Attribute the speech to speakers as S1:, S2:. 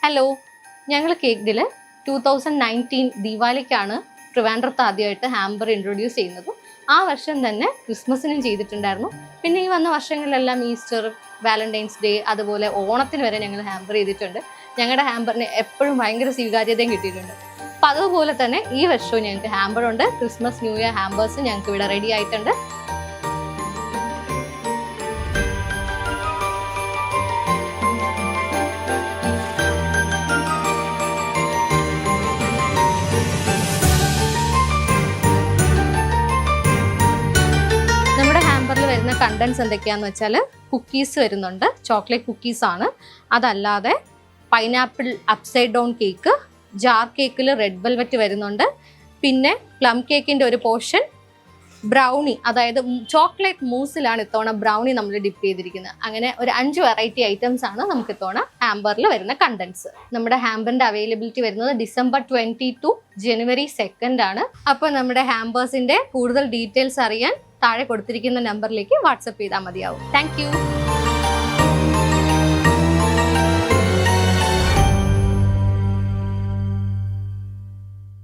S1: Hello, ഞങ്ങൾ കേക്കിൽ 2019 ദീപാവലിക്കാണ് ട്രിവാൻഡ്രത്ത് ആദ്യമായിട്ട് ഹാമ്പർ ഇൻട്രൊഡ്യൂസ് ചെയ്യുന്നത്. ആ വർഷം തന്നെ ക്രിസ്മസിനും ചെയ്തിട്ടുണ്ടായിരുന്നു. പിന്നെ ഈ വന്ന വർഷങ്ങളിലെല്ലാം ഈസ്റ്റർ, വാലന്റൈൻസ് ഡേ, അതുപോലെ ഓണത്തിന് വരെ ഞങ്ങൾ ഹാമ്പർ ചെയ്തിട്ടുണ്ട്. ഞങ്ങളുടെ ഹാമ്പറിന് എപ്പോഴും ഭയങ്കര സ്വീകാര്യതയും കിട്ടിയിട്ടുണ്ട്. അപ്പം അതുപോലെ തന്നെ ഈ വർഷവും ഞങ്ങൾക്ക് ഹാമ്പർ ഉണ്ട്. ക്രിസ്മസ്, ന്യൂ ഇയർ ഹാമ്പേഴ്സ് ഞങ്ങൾക്ക് ഇവിടെ റെഡി ആയിട്ടുണ്ട്. വരുന്ന കണ്ടൻസ് എന്തൊക്കെയാന്ന് വെച്ചാൽ കുക്കീസ് വരുന്നുണ്ട്. ചോക്ലേറ്റ് കുക്കീസ് ആണ്. അതല്ലാതെ pineapple upside down cake, jar കേക്കിൽ റെഡ് വെൽവെറ്റ് വരുന്നുണ്ട്. പിന്നെ പ്ലം കേക്കിൻ്റെ ഒരു പോർഷൻ, ബ്രൗണി, അതായത് ചോക്ലേറ്റ് മൂസിലാണ് ഇത്തവണ ബ്രൗണി നമ്മൾ ഡിപ്പ് ചെയ്തിരിക്കുന്നത്. അങ്ങനെ ഒരു 5 വെറൈറ്റി ഐറ്റംസ് ആണ് നമുക്ക് ഇത്തവണ ഹാമ്പറിൽ വരുന്ന കണ്ടൻസ്. നമ്മുടെ ഹാമ്പറിൻ്റെ അവൈലബിലിറ്റി വരുന്നത് December 20 to January 2 ആണ്. അപ്പോൾ നമ്മുടെ ഹാമ്പേഴ്സിൻ്റെ കൂടുതൽ ഡീറ്റെയിൽസ് അറിയാൻ താഴെ കൊടുത്തിരിക്കുന്ന നമ്പറിലേക്ക് വാട്സപ്പ് ചെയ്താൽ മതിയാവും. താങ്ക്